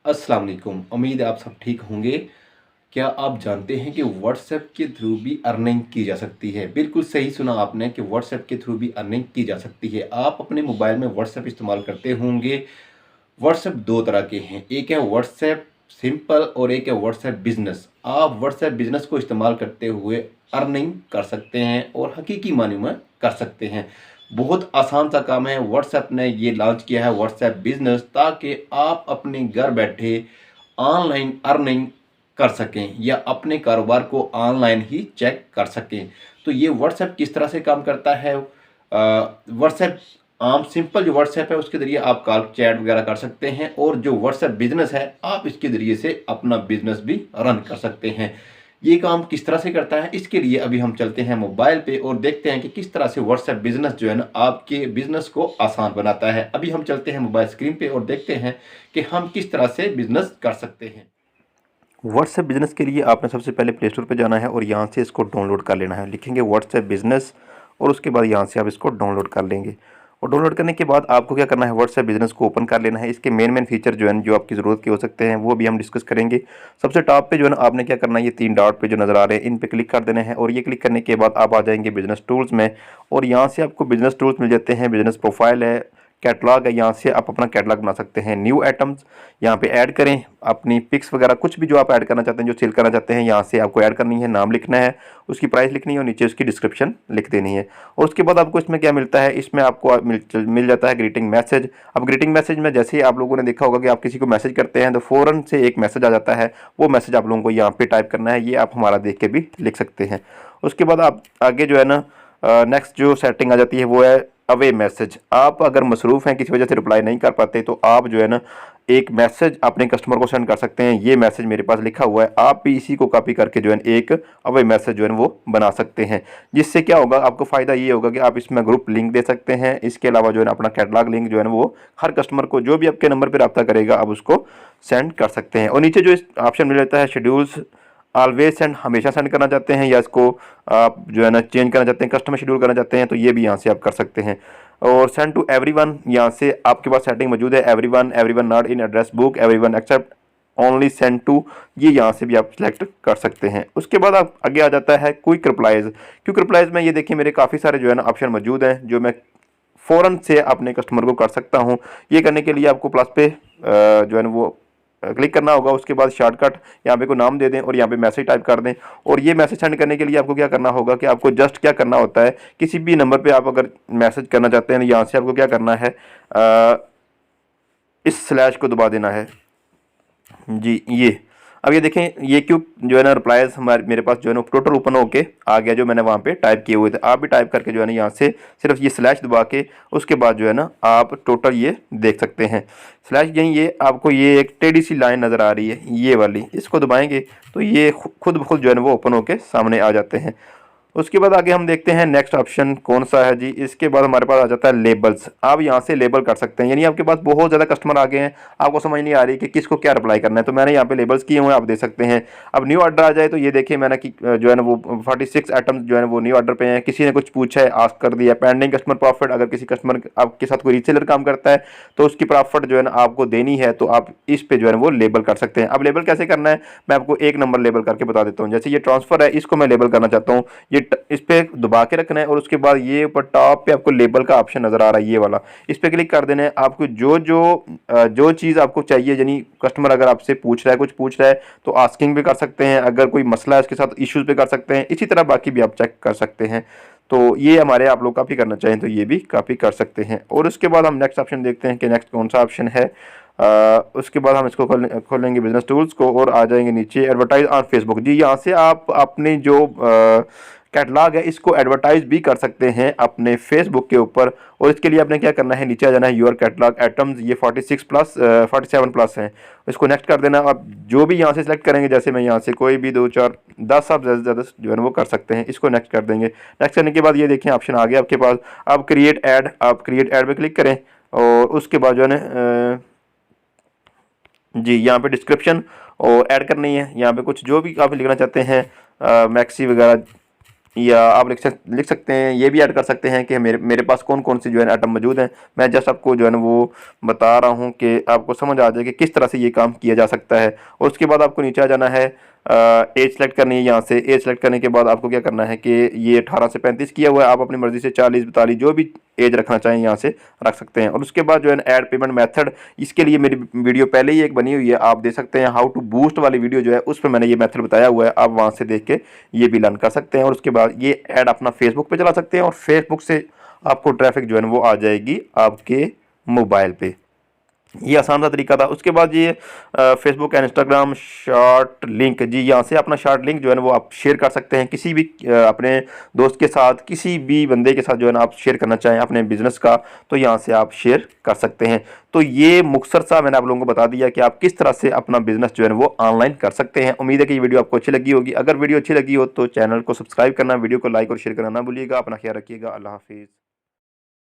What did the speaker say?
अस्सलाम वालेकुम। उम्मीद है आप सब ठीक होंगे। क्या आप जानते हैं कि व्हाट्सएप के थ्रू भी अर्निंग की जा सकती है? बिल्कुल सही सुना आपने कि व्हाट्सएप के थ्रू भी अर्निंग की जा सकती है। आप अपने मोबाइल में व्हाट्सएप इस्तेमाल करते होंगे। व्हाट्सएप 2 तरह के हैं, एक है व्हाट्सएप सिंपल और एक है व्हाट्सएप बिज़नेस। आप व्हाट्सएप बिज़नेस को इस्तेमाल करते हुए अर्निंग कर सकते हैं और हकीकी मायने में कर सकते हैं। बहुत आसान सा काम है। व्हाट्सएप ने ये लॉन्च किया है व्हाट्सएप बिज़नेस, ताकि आप अपने घर बैठे ऑनलाइन अर्निंग कर सकें या अपने कारोबार को ऑनलाइन ही चेक कर सकें। तो ये व्हाट्सएप किस तरह से काम करता है? व्हाट्सएप आम सिंपल जो व्हाट्सएप है उसके ज़रिए आप कॉल चैट वगैरह कर सकते हैं, और जो व्हाट्सएप बिज़नेस है आप इसके ज़रिए से अपना बिज़नेस भी रन कर सकते हैं। ये काम किस तरह से करता है, इसके लिए अभी हम चलते हैं मोबाइल पे और देखते हैं कि किस तरह से व्हाट्सएप बिज़नेस जो है ना आपके बिज़नेस को आसान बनाता है। अभी हम चलते हैं मोबाइल स्क्रीन पे और देखते हैं कि हम किस तरह से बिज़नेस कर सकते हैं। व्हाट्सएप बिज़नेस के लिए आपने सबसे पहले प्ले स्टोर पे जाना है और यहाँ से इसको डाउनलोड कर लेना है। लिखेंगे व्हाट्सएप बिज़नेस और उसके बाद यहाँ से आप इसको डाउनलोड कर लेंगे। और डाउनलोड करने के बाद आपको क्या करना है, व्हाट्सएप बिज़नेस को ओपन कर लेना है। इसके मेन फीचर जो है जो आपकी ज़रूरत के हो सकते हैं वो भी हम डिस्कस करेंगे। सबसे टॉप पे जो है ना आपने क्या करना है, ये 3 डॉट पे जो नज़र आ रहे हैं इन पे क्लिक कर देने हैं और ये क्लिक करने के बाद आप आ जाएंगे बिज़नेस टूल्स में। और यहाँ से आपको बिज़नेस टूल्स मिल जाते हैं, बिज़नेस प्रोफाइल है, कैटलॉग है। यहाँ से आप अपना कैटलॉग बना सकते हैं। न्यू आइटम्स यहाँ पे ऐड करें, अपनी पिक्स वगैरह कुछ भी जो आप ऐड करना चाहते हैं, जो सेल करना चाहते हैं, यहाँ से आपको ऐड करनी है। नाम लिखना है, उसकी प्राइस लिखनी है और नीचे उसकी डिस्क्रिप्शन लिख देनी है। और उसके बाद आपको इसमें क्या मिलता है, इसमें आपको मिल जाता है ग्रीटिंग मैसेज। अब ग्रीटिंग मैसेज में जैसे ही आप लोगों ने देखा होगा कि आप किसी को मैसेज करते हैं तो फ़ौरन से एक मैसेज आ जाता है। वो मैसेज आप लोगों को यहाँ पे टाइप करना है, ये आप हमारा देख के भी लिख सकते हैं। उसके बाद आप आगे जो है ना नेक्स्ट जो सेटिंग आ जाती है वो है अवे मैसेज। आप अगर मसरूफ़ हैं, किसी वजह से रिप्लाई नहीं कर पाते, तो आप जो है ना एक मैसेज अपने कस्टमर को सेंड कर सकते हैं। ये मैसेज मेरे पास लिखा हुआ है, आप भी इसी को कॉपी करके जो है एक अवे मैसेज जो है वो बना सकते हैं। जिससे क्या होगा, आपको फ़ायदा ये होगा कि आप इसमें ग्रुप लिंक दे सकते हैं। इसके अलावा जो है ना अपना कैटलॉग लिंक जो है ना वो हर कस्टमर को जो भी आपके नंबर पर रब्ता करेगा आप उसको सेंड कर सकते हैं। और नीचे जो ऑप्शन मिल जाता है शेड्यूल्स ऑलवेज सेंड, हमेशा सेंड करना चाहते हैं, या इसको आप जो है ना चेंज करना चाहते हैं, कस्टमर शेड्यूल करना चाहते हैं, तो ये भी यहाँ से आप कर सकते हैं। और सेंड टू एवरीवन, यहाँ से आपके पास सेटिंग मौजूद है। Everyone, everyone not in address book, everyone except only send to, ये यहाँ से भी आप सिलेक्ट कर सकते हैं। उसके बाद आप आगे आ जाता है क्विक रिप्लाइज। क्विक रिप्लाइज में ये देखिए मेरे काफ़ी सारे जो है ना ऑप्शन मौजूद हैं जो मैं फ़ौरन से अपने कस्टमर को कर सकता हूँ। ये करने के लिए आपको प्लस पे जो है ना वो क्लिक करना होगा। उसके बाद शॉर्टकट यहाँ पे को नाम दे दें और यहाँ पे मैसेज टाइप कर दें। और ये मैसेज सेंड करने के लिए आपको क्या करना होगा कि आपको जस्ट क्या करना होता है, किसी भी नंबर पे आप अगर मैसेज करना चाहते हैं, यहाँ से आपको क्या करना है, इस स्लैश को दबा देना है जी। ये अब ये देखें, ये क्यों जो है ना रिप्लाईज हमारे मेरे पास जो है ना टोटल ओपन होके आ गया, जो मैंने वहाँ पे टाइप किए हुए थे। आप भी टाइप करके जो है ना यहाँ से सिर्फ ये स्लैश दबा के उसके बाद जो है ना आप टोटल ये देख सकते हैं। स्लैश यहीं ये आपको ये एक टेढ़ी सी लाइन नज़र आ रही है, ये वाली, इसको दबाएंगे तो ये खुद ब खुद जो है ना वो ओपन होके सामने आ जाते हैं। उसके बाद आगे हम देखते हैं नेक्स्ट ऑप्शन कौन सा है जी। इसके बाद हमारे पास आ जाता है लेबल्स। आप यहाँ से लेबल कर सकते हैं, यानी आपके पास बहुत ज़्यादा कस्टमर आ गए हैं, आपको समझ नहीं आ रही कि किसको क्या रिप्लाई करना है, तो मैंने यहाँ पे लेबल्स किए हुए हैं, आप देख सकते हैं। अब न्यू ऑर्डर आ जाए तो ये देखिए मैंने कि जो है ना वो 46 आइटम्स जो है ना वो न्यू ऑर्डर पे हैं। किसी ने कुछ पूछा है, आस्क कर दिया। पेंडिंग कस्टमर प्रॉफिट, अगर किसी कस्टमर आपके साथ कोई रीसेलर काम करता है तो उसकी प्रॉफिट जो है ना आपको देनी है, तो आप इस पे जो है ना वो लेबल कर सकते हैं। अब लेबल कैसे करना है मैं आपको एक नंबर लेबल करके बता देता हूँ। जैसे ये ट्रांसफ़र है, इसको मैं लेबल करना चाहता हूँ, इस पे दबा के रखना है और उसके बाद ये ऊपर टॉप पे आपको लेबल का ऑप्शन नजर आ रहा है, ये वाला, इस पे क्लिक कर देना है। आपको जो चीज़ आपको चाहिए, यानी कस्टमर अगर आपसे पूछ रहा है, कुछ पूछ रहा है, तो आस्किंग भी कर सकते हैं। अगर कोई मसला है उसके साथ इश्यूज पे कर सकते हैं। इसी तरह बाकी भी आप चेक कर सकते हैं। तो ये हमारे आप लोग काफ़ी करना चाहें तो ये भी काफ़ी कर सकते हैं। और उसके बाद हम नेक्स्ट ऑप्शन देखते हैं कि नेक्स्ट कौन सा ऑप्शन है। उसके बाद हम इसको खोलेंगे बिजनेस टूल्स को और आ जाएंगे नीचे एडवर्टाइज ऑन फेसबुक। जी, यहाँ से आप अपनी जो कैटलॉग है इसको एडवर्टाइज भी कर सकते हैं अपने फेसबुक के ऊपर। और इसके लिए आपने क्या करना है, नीचे आ जाना है योर कैटलॉग आइटम्स, ये 46 प्लस 47 प्लस हैं, इसको नेक्स्ट कर देना। आप जो भी यहाँ से सिलेक्ट करेंगे, जैसे मैं यहाँ से कोई भी 2 4 10 आप ज़्यादा से ज़्यादा जो है ना वो कर सकते हैं। इसको नेक्स्ट कर देंगे। नेक्स्ट करने के बाद ये देखिए ऑप्शन आ गया आपके पास, आप क्रिएट ऐड, आप क्रिएट ऐड पे क्लिक करें और उसके बाद जो है ना जी यहाँ पे डिस्क्रिप्शन और ऐड करनी है। यहाँ पे कुछ जो भी आप लिखना चाहते हैं, मैक्सी वगैरह या आप लिख सकते हैं, ये भी ऐड कर सकते हैं कि मेरे मेरे पास कौन कौन सी जो है ना आइटम मौजूद हैं। मैं जस्ट आपको जो है ना वो बता रहा हूँ कि आपको समझ आ जाए कि किस तरह से ये काम किया जा सकता है। और उसके बाद आपको नीचे आ जाना है, एज सेलेक्ट करनी है। यहाँ से एज सेलेक्ट करने के बाद आपको क्या करना है कि ये 18 से 35 किया हुआ है, आप अपनी मर्ज़ी से 40 42 जो भी एज रखना चाहें यहाँ से रख सकते हैं। और उसके बाद जो है ना ऐड पेमेंट मेथड, इसके लिए मेरी वीडियो पहले ही एक बनी हुई है, आप देख सकते हैं। हाउ टू बूस्ट वाली वीडियो जो है उस पर मैंने ये मेथड बताया हुआ है, आप वहाँ से देख के ये भी लर्न कर सकते हैं। और उसके बाद ये ऐड अपना फेसबुक पे चला सकते हैं और फेसबुक से आपको ट्रैफिक जो है ना वो आ जाएगी आपके मोबाइल पे। ये आसान सा तरीका था। उसके बाद ये Facebook and Instagram short link, जी यहाँ से अपना शॉर्ट लिंक जो है ना वो आप शेयर कर सकते हैं किसी भी अपने दोस्त के साथ, किसी भी बंदे के साथ जो है ना आप शेयर करना चाहें अपने बिजनेस का, तो यहाँ से आप शेयर कर सकते हैं। तो ये मुख्तसर सा मैंने आप लोगों को बता दिया कि आप किस तरह से अपना बिजनेस जो है ना वो ऑनलाइन कर सकते हैं। उम्मीद है कि ये वीडियो आपको अच्छी लगी होगी। अगर वीडियो अच्छी लगी हो तो चैनल को सब्सक्राइब करना, वीडियो को लाइक और शेयर करना ना भूलिएगा। अपना ख्याल रखिएगा। अल्लाह हाफिज़।